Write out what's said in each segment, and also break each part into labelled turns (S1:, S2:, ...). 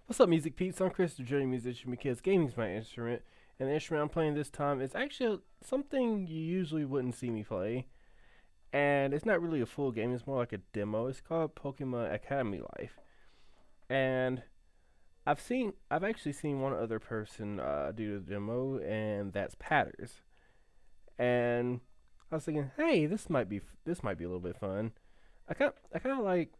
S1: What's up, Music Peeps? I'm Chris, the Journey Musician, because gaming's my instrument, and the instrument I'm playing this time is actually something you usually wouldn't see me play, and it's not really a full game, it's more like a demo. It's called Pokemon Academy Life, and I've actually seen one other person do the demo, and that's Patterrz, and I was thinking, hey, this might be a little bit fun. I kind of like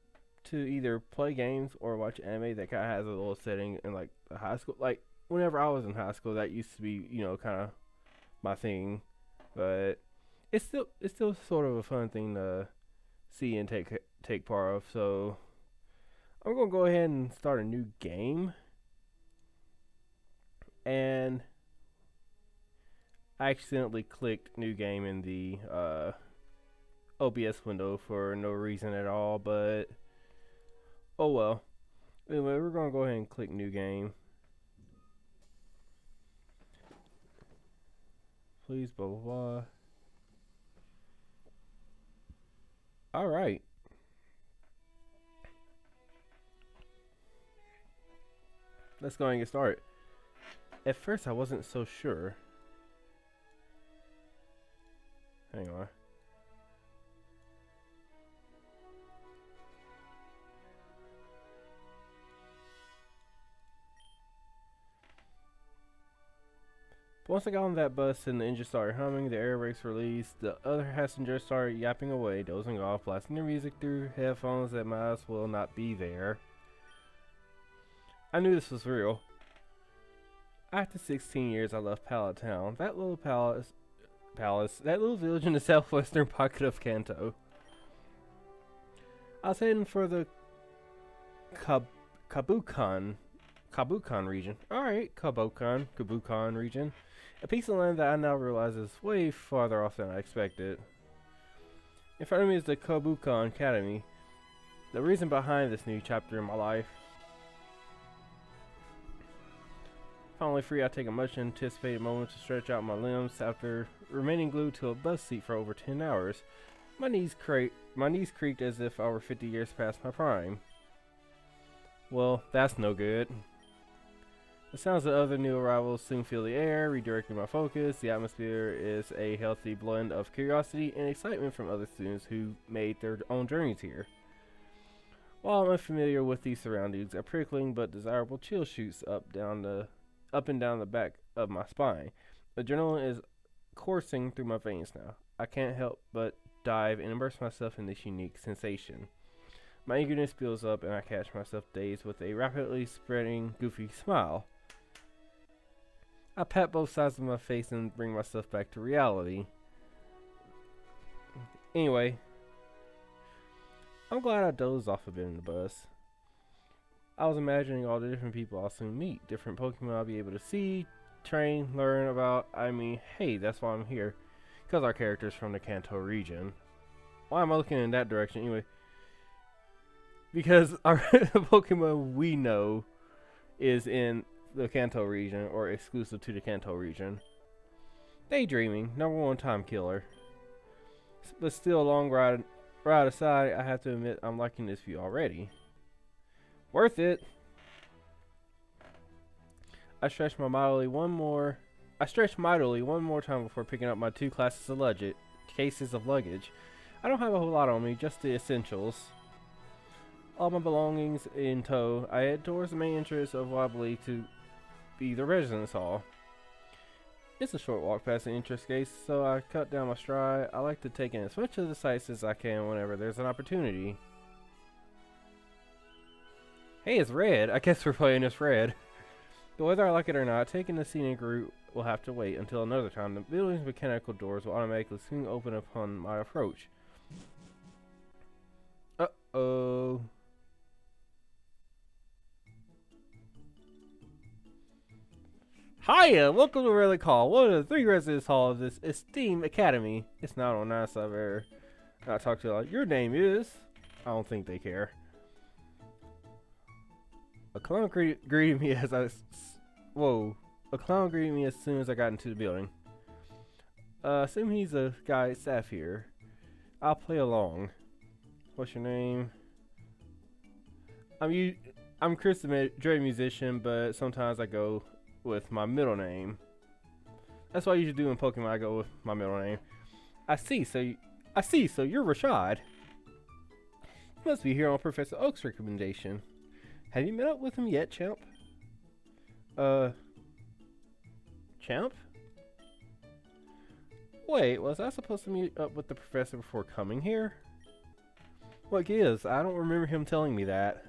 S1: to either play games or watch anime that kind of has a little setting in like a high school. Like whenever I was in high school, that used to be kind of my thing. But it's still sort of a fun thing to see and take part of. So I'm gonna go ahead and start a new game, and I accidentally clicked new game in the OBS window for no reason at all. But oh well. Anyway, we're gonna go ahead and click new game. Please, blah blah blah. All right. Let's go and get started. At first, I wasn't so sure. Hang on. But once I got on that bus and the engine started humming, the air brakes released, the other passengers started yapping away, dozing off, blasting their music through headphones that might as well not be there. I knew this was real. After 16 years, I left Pallet Town. That little that little village in the southwestern pocket of Kanto. I was heading for the Kab- Kabukan Kabukan region. Alright, Kabukan region. A piece of land that I now realize is way farther off than I expected. In front of me is the Kabukan Academy, the reason behind this new chapter in my life. Finally free, I take a much anticipated moment to stretch out my limbs after remaining glued to a bus seat for over 10 hours. My knees creaked as if I were 50 years past my prime. Well, that's no good. The sounds of other new arrivals soon fill the air, redirecting my focus. The atmosphere is a healthy blend of curiosity and excitement from other students who made their own journeys here. While I'm unfamiliar with these surroundings, a prickling but desirable chill shoots up and down the back of my spine. Adrenaline is coursing through my veins now. I can't help but dive and immerse myself in this unique sensation. My eagerness builds up and I catch myself dazed with a rapidly spreading, goofy smile. I pat both sides of my face and bring myself back to reality. Anyway, I'm glad I dozed off a bit in the bus. I was imagining all the different people I'll soon meet, different Pokemon I'll be able to see, train, learn about. I mean, hey, that's why I'm here. Because our character's from the Kanto region. Why am I looking in that direction anyway? Because our Pokemon we know is in the Kanto region or exclusive to the Kanto region. Daydreaming, #1 time killer. But still, a long ride aside, I have to admit I'm liking this view already. Worth it. I stretch mightily one more time before picking up my 2 cases of luggage. I don't have a whole lot on me, just the essentials. All my belongings in tow, I head towards the main entrance of what I believe to be the residence hall. It's a short walk past the entrance gate, so I cut down my stride. I like to take in as much of the sights as I can whenever there's an opportunity. Hey, it's red. I guess we're playing as red. But whether I like it or not, taking the scenic route will have to wait until another time. The building's mechanical doors will automatically swing open upon my approach. Uh-oh. Hiya! Welcome to Relic Hall, one of the 3 residence halls of this esteemed academy. It's not on nice I've ever not talked to like, your name is... I don't think they care. A clown greeted me as A clown greeted me as soon as I got into the building. Assume he's a guy at staff here. I'll play along. What's your name? I'm Chris the Dre musician, but sometimes I go with my middle name. That's what I usually do in Pokemon. I go with my middle name. I see. So you're Rashad. You must be here on Professor Oak's recommendation. Have you met up with him yet, Champ? Champ? Wait, was I supposed to meet up with the professor before coming here? What gives? I don't remember him telling me that.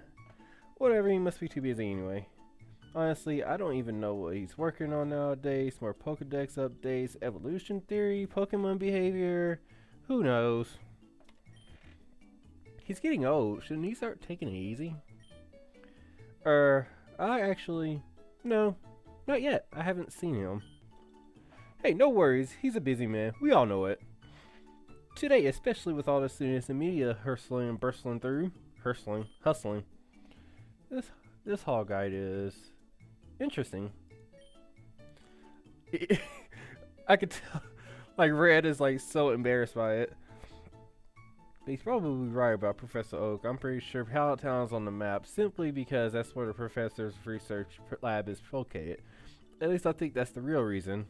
S1: Whatever, he must be too busy anyway. Honestly, I don't even know what he's working on nowadays. More Pokedex updates, evolution theory, Pokemon behavior. Who knows? He's getting old. Shouldn't he start taking it easy? No, not yet. I haven't seen him. Hey, no worries. He's a busy man. We all know it. Today, especially with all the students and media hustling and bustling through. Hustling. This hall guide is interesting. I could tell, like, Red is, like, so embarrassed by it. He's probably right about Professor Oak. I'm pretty sure Pallet Town's on the map simply because that's where the professor's research lab is located. At least I think that's the real reason.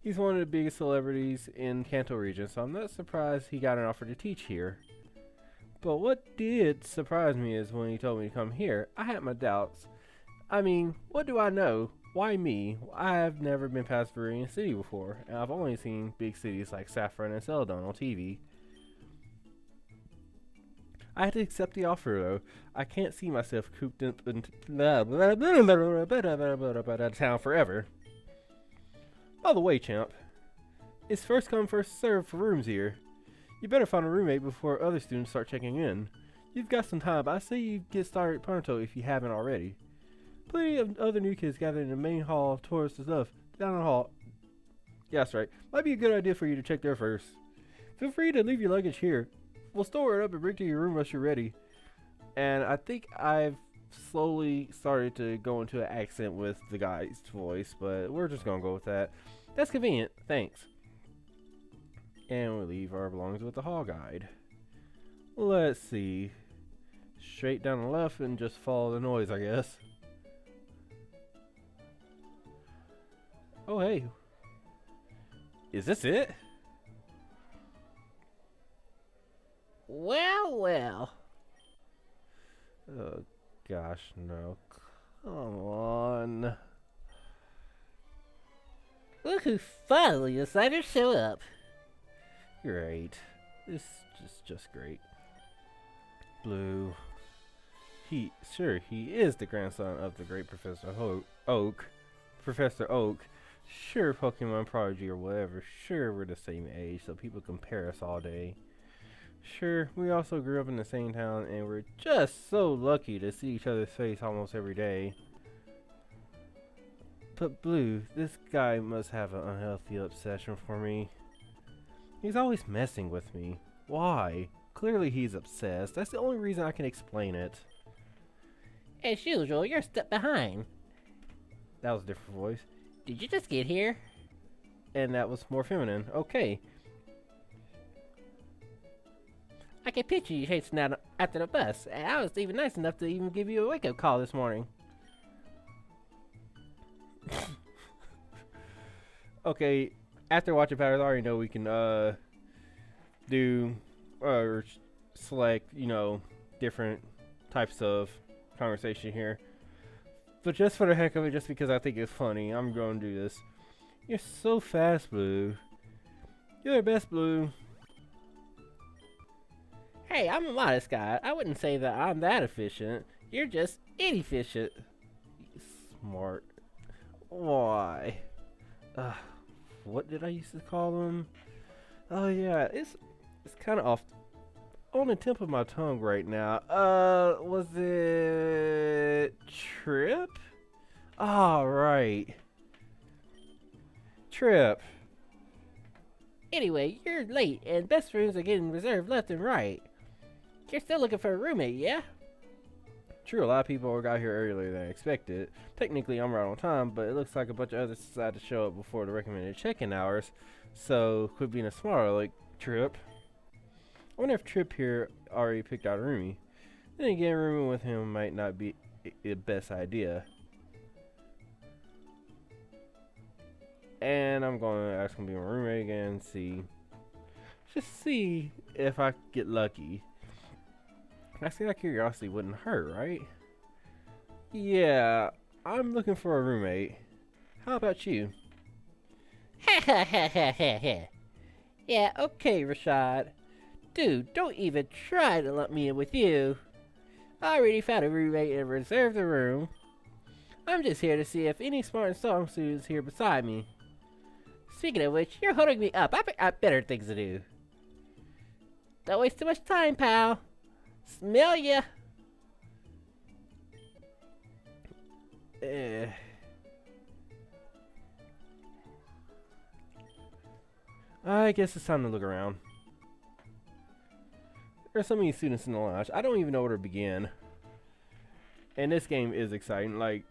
S1: He's one of the biggest celebrities in Kanto region, so I'm not surprised he got an offer to teach here. But what did surprise me is when he told me to come here, I had my doubts. I mean, what do I know? Why me? I have never been past Viridian City before, and I've only seen big cities like Saffron and Celadon on TV. I had to accept the offer though. I can't see myself cooped up in town forever. By the way, Champ, it's first come first served for rooms here. You better find a roommate before other students start checking in. You've got some time, but I say you get started pronto if you haven't already. Plenty of other new kids gathered in the main hall of tourists and stuff. Down the hall. Yeah, that's right. Might be a good idea for you to check there first. Feel free to leave your luggage here. We'll store it up and bring it to your room once you're ready. And I think I've slowly started to go into an accent with the guy's voice, but we're just gonna go with that. That's convenient. Thanks. And we leave our belongings with the hall guide. Let's see. Straight down the left and just follow the noise, I guess. Oh, hey. Is this it? Well. Oh, gosh, no. Come on.
S2: Look who finally decided to show up.
S1: Great. This is just great. Blue. He is the grandson of the great Professor Oak. Professor Oak. Sure, Pokemon Prodigy or whatever. Sure, we're the same age, so people compare us all day. Sure, we also grew up in the same town, and we're just so lucky to see each other's face almost every day. But Blue, this guy must have an unhealthy obsession for me. He's always messing with me. Why? Clearly he's obsessed. That's the only reason I can explain it.
S2: As usual, you're a step behind.
S1: That was a different voice.
S2: Did you just get here?
S1: And that was more feminine. Okay.
S2: I can picture you chasing out after the bus, and I was even nice enough to even give you a wake-up call this morning.
S1: Okay, after watching Patterrz, I already know we can do or select, different types of conversation here. But just for the heck of it, just because I think it's funny, I'm going to do this. You're so fast, Blue. You're the best, Blue.
S2: Hey, I'm a modest guy. I wouldn't say that I'm that efficient. You're just inefficient.
S1: Smart. Why? What did I used to call him? Oh yeah, it's kind of off on the tip of my tongue right now. Was it Trip? Oh, right. Trip.
S2: Anyway, you're late, and best rooms are getting reserved left and right. You're still looking for a roommate, yeah?
S1: True, a lot of people got here earlier than I expected. Technically, I'm right on time, but it looks like a bunch of others decided to show up before the recommended check-in hours, so quit being a smart like Trip. I wonder if Trip here already picked out a roomie. Then again, rooming with him might not be the best idea. And I'm going to ask him to be my roommate again, just see if I get lucky. I see that curiosity wouldn't hurt, right? Yeah, I'm looking for a roommate. How about you?
S2: Ha ha ha ha ha ha. Yeah, okay, Rashad. Dude, don't even try to let me in with you. I already found a roommate and reserved the room. I'm just here to see if any smart and strong students here beside me. Speaking of which, you're holding me up. I got better things to do. Don't waste too much time, pal. Smell ya.
S1: I guess it's time to look around. There's so many students in the lounge. I don't even know where to begin. And this game is exciting. Like,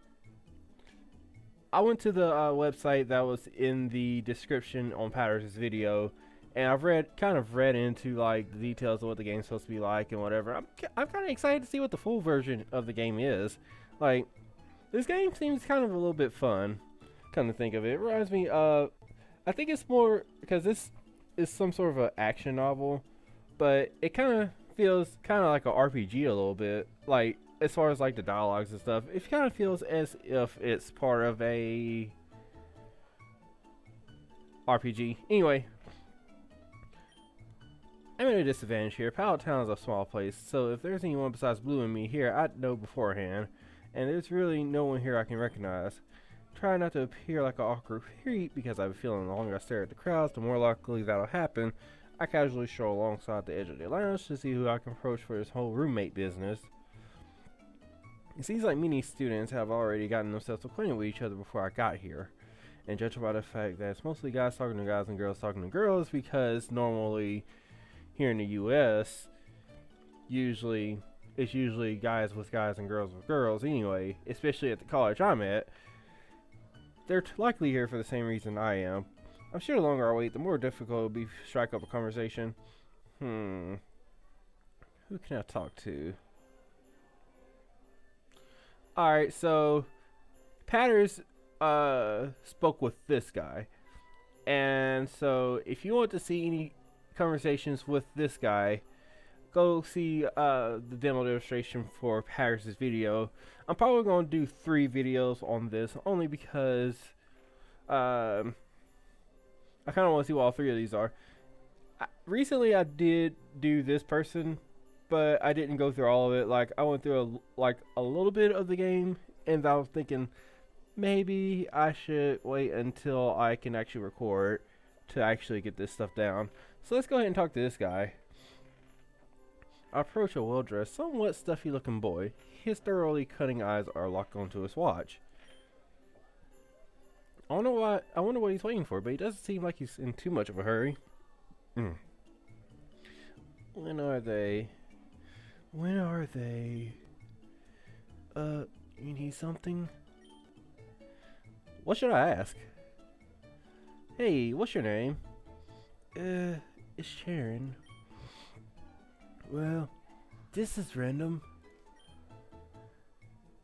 S1: I went to the website that was in the description on Patterrz's video, and I've kind of read into like the details of what the game's supposed to be like and whatever. I'm kind of excited to see what the full version of the game is. Like, this game seems kind of a little bit fun. Come to think of it, it reminds me. I think it's more because this is some sort of an action novel, but it kind of feels kind of like an RPG a little bit. Like, as far as like the dialogues and stuff, it kind of feels as if it's part of a RPG. Anyway, I'm at a disadvantage here. Pallet Town is a small place, so if there's anyone besides Blue and me here, I'd know beforehand. And there's really no one here I can recognize. Try not to appear like an awkward creep, because I have a feeling the longer I stare at the crowds, the more likely that'll happen. I casually stroll alongside the edge of the lounge to see who I can approach for this whole roommate business. It seems like many students have already gotten themselves acquainted with each other before I got here. And judging by the fact that it's mostly guys talking to guys and girls talking to girls, because normally here in the US, it's usually guys with guys and girls with girls anyway, especially at the college I'm at. They're likely here for the same reason I am. I'm sure the longer I wait, the more difficult it'll be to strike up a conversation. Who can I talk to? Alright, so Patterrz spoke with this guy. And so if you want to see any conversations with this guy, go see the demo demonstration for Patterrz's video. I'm probably going to do 3 videos on this, only because I kind of want to see what all 3 of these are. Recently I did do this person, but I didn't go through all of it. Like, I went through a little bit of the game, and I was thinking maybe I should wait until I can actually record to actually get this stuff down. So let's go ahead and talk to this guy. I approach a well-dressed, somewhat stuffy-looking boy. His thoroughly cunning eyes are locked onto his watch. I wonder what he's waiting for, but he doesn't seem like he's in too much of a hurry. When are they? You need something? What should I ask? Hey, what's your name? It's Sharon. Well, this is random.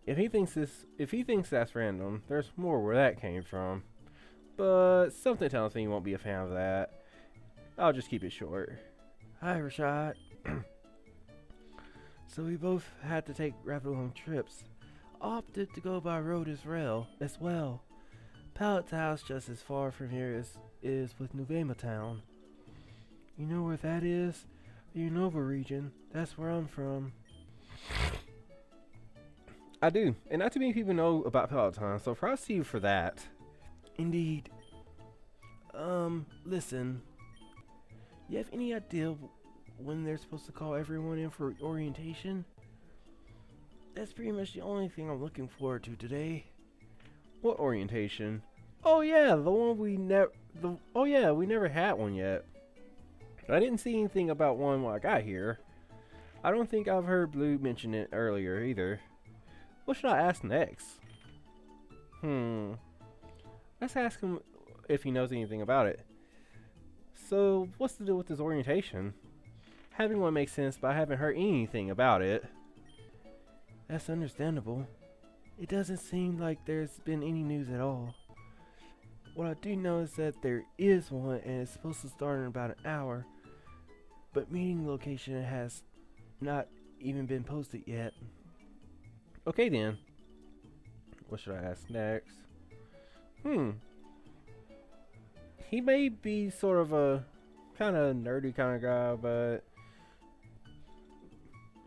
S1: If he thinks that's random, there's more where that came from. But something tells me he won't be a fan of that. I'll just keep it short. Hi, Rashad. So we both had to take rather long trips. Opted to go by road as well. Pallet Town's just as far from here as is with Nuvema Town. You know where that is? The Unova region. That's where I'm from. I do, and not too many people know about Pallet Town, so props to you for that. Indeed. Listen. You have any idea when they're supposed to call everyone in for orientation? That's pretty much the only thing I'm looking forward to today. What orientation? Oh yeah, the one we never had one yet. I didn't see anything about one when I got here. I don't think I've heard Blue mention it earlier either. What should I ask next? Let's ask him if he knows anything about it. So, what's the deal with this orientation? Having one makes sense, but I haven't heard anything about it. That's understandable. It doesn't seem like there's been any news at all. What I do know is that there is one and it's supposed to start in about an hour, but meeting location has not even been posted yet. Okay then. What should I ask next? He may be sort of a kind of nerdy kind of guy, but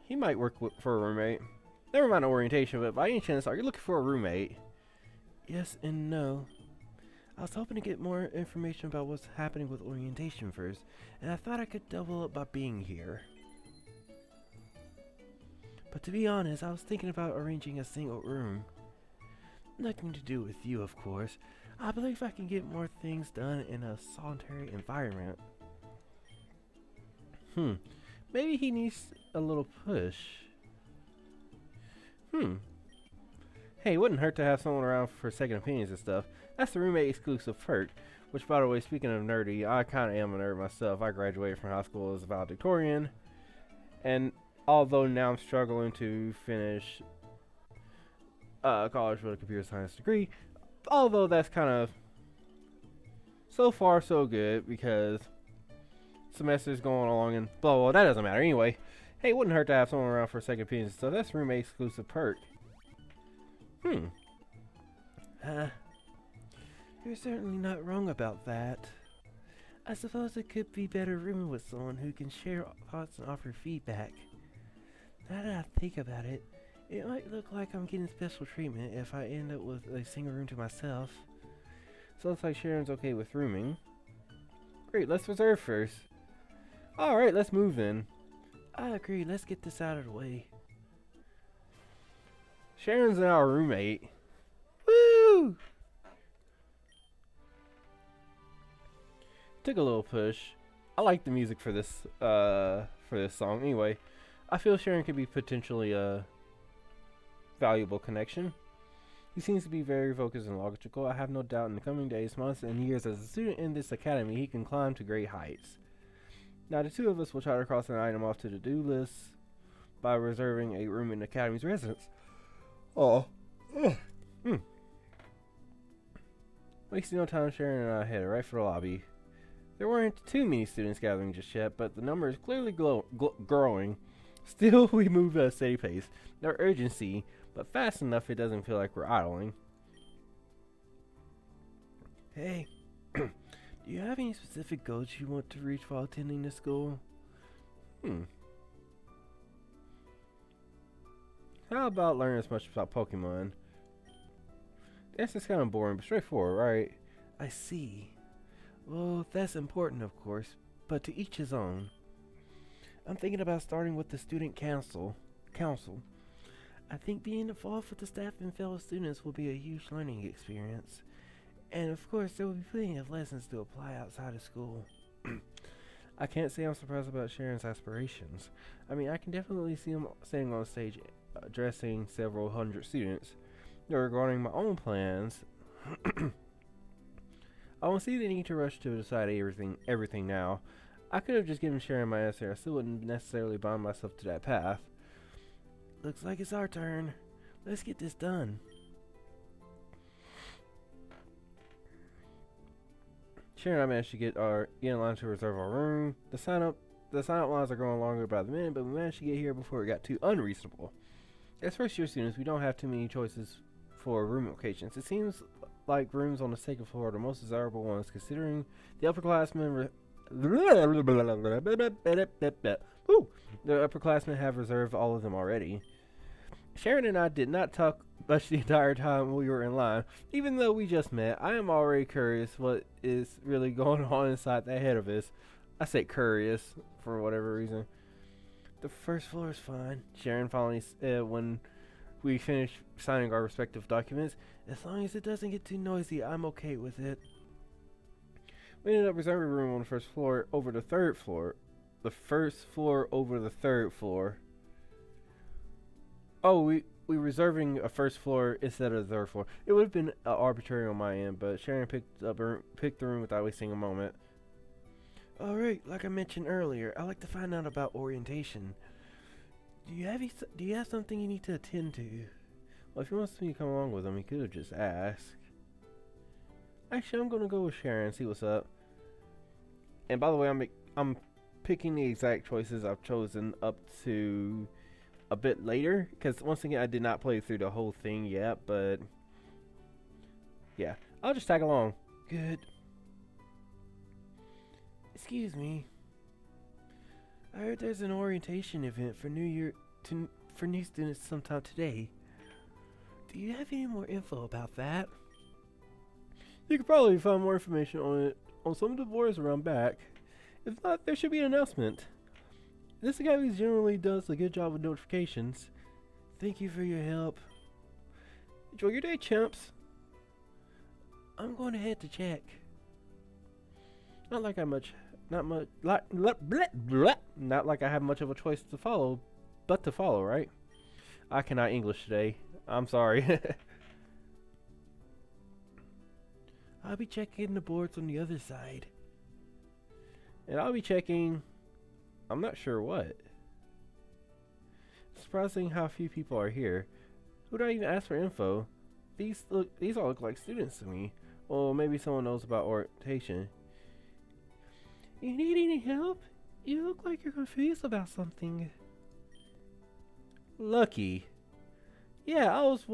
S1: he might work for a roommate. Never mind orientation, but by any chance, are you looking for a roommate? Yes and no. I was hoping to get more information about what's happening with orientation first, and I thought I could double up by being here. But to be honest, I was thinking about arranging a single room. Nothing to do with you, of course. I believe I can get more things done in a solitary environment. Maybe he needs a little push. Hey, it wouldn't hurt to have someone around for second opinions and stuff. That's the roommate exclusive perk. Which, by the way, speaking of nerdy, I kind of am a nerd myself. I graduated from high school as a valedictorian. And although now I'm struggling to finish college with a computer science degree, although that's kind of so far so good because semester's going along and blah, blah, that doesn't matter anyway. Hey, it wouldn't hurt to have someone around for second opinions, so that's roommate exclusive perk. You're certainly not wrong about that. I suppose it could be better rooming with someone who can share thoughts and offer feedback. Now that I think about it, it might look like I'm getting special treatment if I end up with a single room to myself. So looks like Sharon's okay with rooming. Great, let's reserve first. Alright, let's move then. I agree, let's get this out of the way. Sharon's now our roommate. Woo! Took a little push. I like the music for this song. Anyway, I feel Sharon could be potentially a valuable connection. He seems to be very focused and logical. I have no doubt in the coming days, months, and years as a student in this academy, he can climb to great heights. Now, the two of us will try to cross an item off to the do list by reserving a room in the academy's residence. Wasting no time, Sharon and I headed right for the lobby. There weren't too many students gathering just yet, but the number is clearly growing. Still, we move at a steady pace. No urgency, but fast enough it doesn't feel like we're idling. Hey, do you have any specific goals you want to reach while attending the school? How about learning as much about Pokemon? This is kind of boring, but straightforward, right? I see. Well, that's important, of course, but to each his own. I'm thinking about starting with the student council. I think being involved with the staff and fellow students will be a huge learning experience. And of course, there will be plenty of lessons to apply outside of school. I can't say I'm surprised about Sharon's aspirations. I mean, I can definitely see him standing on stage addressing several hundred students. Regarding my own plans, I don't see the need to rush to decide everything now. I could have just given Sharon my answer. I still wouldn't necessarily bind myself to that path. Looks like it's our turn. Let's get this done. Sharon and I managed to get in line to reserve our room. The sign up lines are growing longer by the minute, but we managed to get here before it got too unreasonable. As first year students, we don't have too many choices for room locations. It seems like rooms on the second floor are the most desirable ones, considering the upperclassmen have reserved all of them already. Sharon and I did not talk much the entire time we were in line. Even though we just met, I am already curious what is really going on inside the head of us. I say curious for whatever reason. The first floor is fine, Sharon finally said when we finished signing our respective documents. As long as it doesn't get too noisy, I'm okay with it. We ended up reserving a room on the first floor over the third floor. The first floor over the third floor. Oh, we reserving a first floor instead of the third floor. It would have been arbitrary on my end, but Sharon picked the room without wasting a moment. Alright, like I mentioned earlier, I like to find out about orientation. Do you have something you need to attend to? Well, if he wants me to come along with him, he could have just asked. Actually, I'm gonna go with Sharon and see what's up. And by the way, I'm picking the exact choices I've chosen up to a bit later, because once again, I did not play through the whole thing yet. But yeah, I'll just tag along. Good. Excuse me. I heard there's an orientation event for for new students sometime today. Do you have any more info about that? You could probably find more information on it on some of the boards around back. If not, there should be an announcement. This guy who generally does a good job with notifications. Thank you for your help. Enjoy your day, champs. I'm going ahead to check. Not like I have much of a choice to follow, but to follow, right? I cannot English today. I'm sorry. I'll be checking the boards on the other side. And I'll be checking, I'm not sure what. It's surprising how few people are here. Who do I even ask for info? These all look like students to me. Or maybe someone knows about orientation. You need any help? You look like you're confused about something. Lucky. Yeah, I was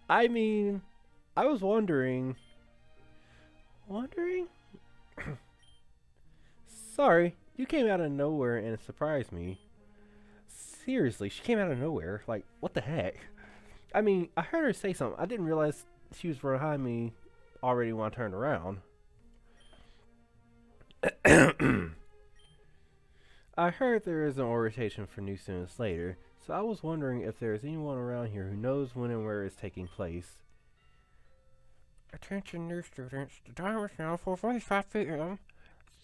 S1: I was wondering. Wondering? Sorry, you came out of nowhere and surprised me. Seriously, she came out of nowhere. Like, what the heck? I mean, I heard her say something. I didn't realize she was behind me already when I turned around. I heard there is an orientation for new students later, so I was wondering if there is anyone around here who knows when and where it's taking place. Attention new students, the time is now 4:45 p.m.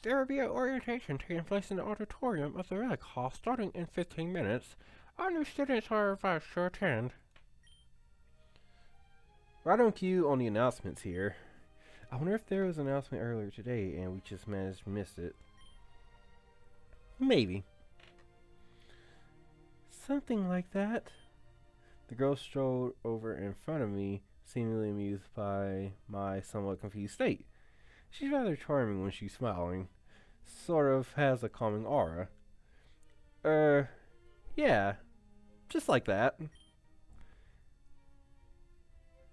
S1: There will be an orientation taking place in the auditorium of the Relic Hall starting in 15 minutes. All new students are advised to attend. Right on cue on the announcements here. I wonder if there was an announcement earlier today and we just managed to miss it. Maybe. Something like that. The girl strolled over in front of me, seemingly amused by my somewhat confused state. She's rather charming when she's smiling. Sort of has a calming aura. Yeah. Just like that.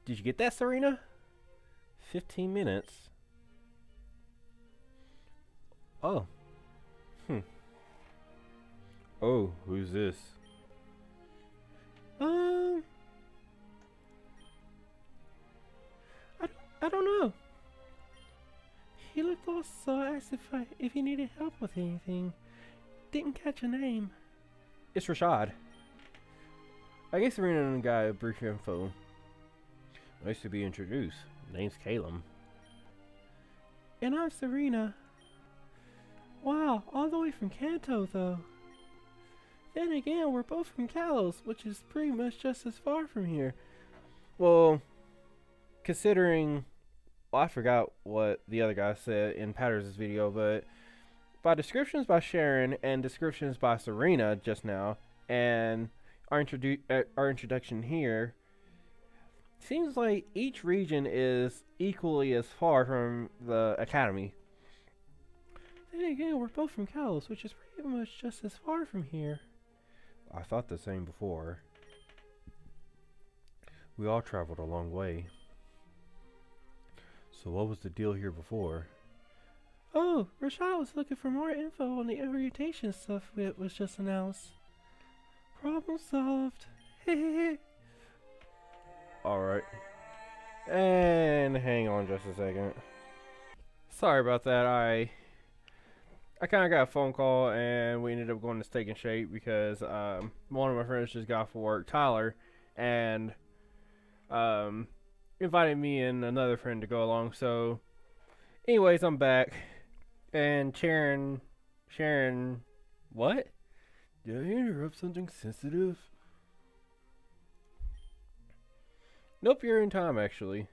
S1: Did you get that, Serena? 15 minutes. Oh. Oh, who's this? I don't know. He looked lost, so I asked if he needed help with anything. Didn't catch a name. It's Rashad. I gave Serena and the guy a brief info. Nice to be introduced. Name's Caleb. And I'm Serena. Wow, all the way from Kanto, though. Then again, we're both from Kalos, which is pretty much just as far from here. Well, considering... Well, I forgot what the other guy said in Patterrz' video, but by descriptions by Sharon and descriptions by Serena just now, and our introduction here, seems like each region is equally as far from the academy. Then again, we're both from Kalos, which is pretty much just as far from here. I thought the same before. We all traveled a long way. So what was the deal here before? Oh, Rashad was looking for more info on the orientation stuff that was just announced. Problem solved. Alright. And hang on just a second. Sorry about that. I kind of got a phone call and we ended up going to Steak and Shake because one of my friends just got off of work, Tyler, and invited me and another friend to go along. So anyways, I'm back. And Sharon, what? Did I interrupt something sensitive? Nope, you're in time actually.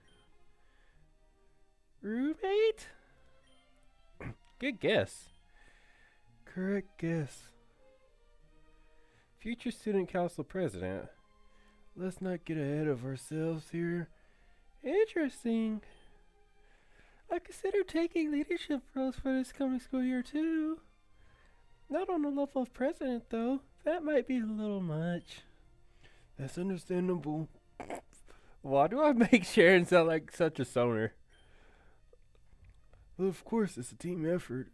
S1: Roommate? Good guess. correct guess. Future Student Council President. Let's not get ahead of ourselves here. Interesting. I consider taking leadership roles for this coming school year too. Not on the level of president though. That might be a little much. That's understandable. Why do I make Sharon sound like such a stoner? Well, of course, it's a team effort.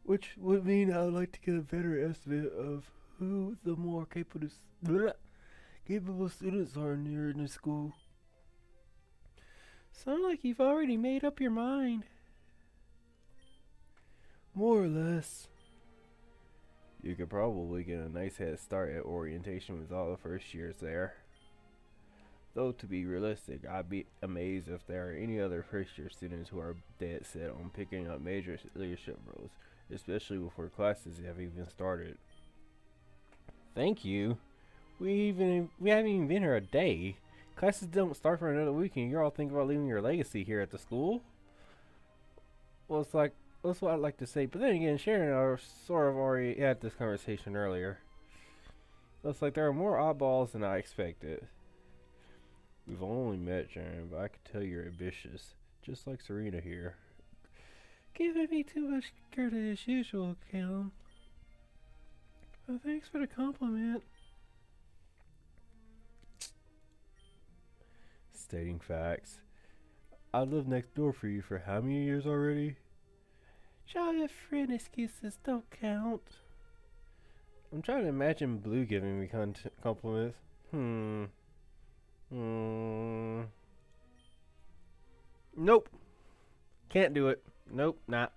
S1: Which would mean I would like to get a better estimate of who the more capable students are near in the school. Sound like you've already made up your mind. More or less. You could probably get a nice head start at orientation with all the first years there. Though to be realistic, I'd be amazed if there are any other first year students who are dead set on picking up major leadership roles, especially before classes have even started. Thank you. We haven't even been here a day. Classes don't start for another week and you're all thinking about leaving your legacy here at the school? Well, that's what I'd like to say, but then again, Sharon and I sort of already had this conversation earlier. Looks like there are more oddballs than I expected. We've only met, Sharon, but I can tell you're ambitious, just like Serena here. Giving me too much credit as usual, Callum. Well, thanks for the compliment. Stating facts. I lived next door for you for how many years already? Childhood friend excuses don't count. I'm trying to imagine Blue giving me compliments. Nope. Can't do it. Nope, not.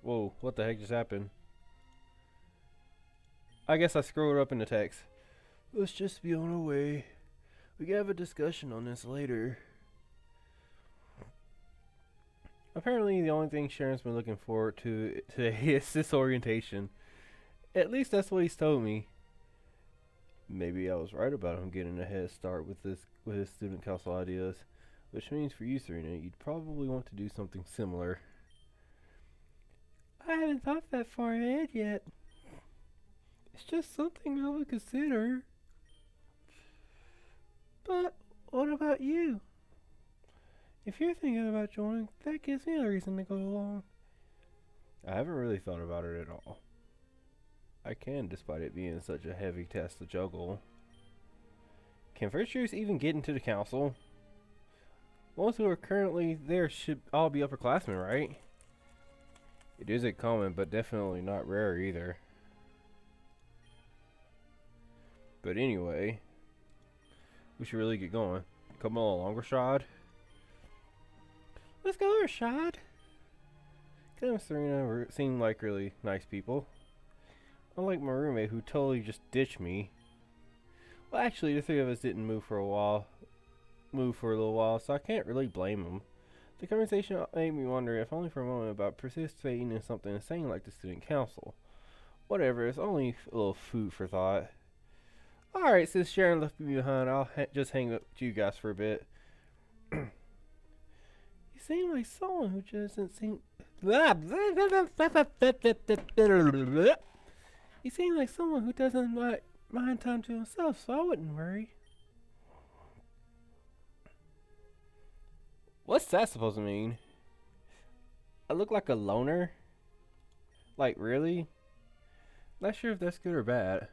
S1: Whoa, what the heck just happened? I guess I screwed up in the text. Let's just be on our way. We can have a discussion on this later. Apparently the only thing Sharon's been looking forward to today is this orientation. At least that's what he's told me. Maybe I was right about him getting a head start with his student council ideas, which means for you, Serena, you'd probably want to do something similar. I haven't thought that far ahead yet. It's just something I would consider. But what about you? If you're thinking about joining, that gives me a reason to go along. I haven't really thought about it at all. I can, despite it being such a heavy task to juggle. Can first years even get into the council? Most who are currently there should all be upperclassmen, right? It isn't common, but definitely not rare either. But anyway, we should really get going. Come along, Rashad. Let's go, Rashad. Kim and Serena seem like really nice people. Unlike my roommate who totally just ditched me. Well, actually, the three of us didn't move for a little while, so I can't really blame them. The conversation made me wonder, if only for a moment, about participating in something insane like the student council. Whatever, it's only a little food for thought. Alright, since Sharon left me behind, I'll just hang up with you guys for a bit. You seem like someone who doesn't seem... You seem like someone who doesn't mind time to himself, so I wouldn't worry. What's that supposed to mean? I look like a loner? Like, really? Not sure if that's good or bad.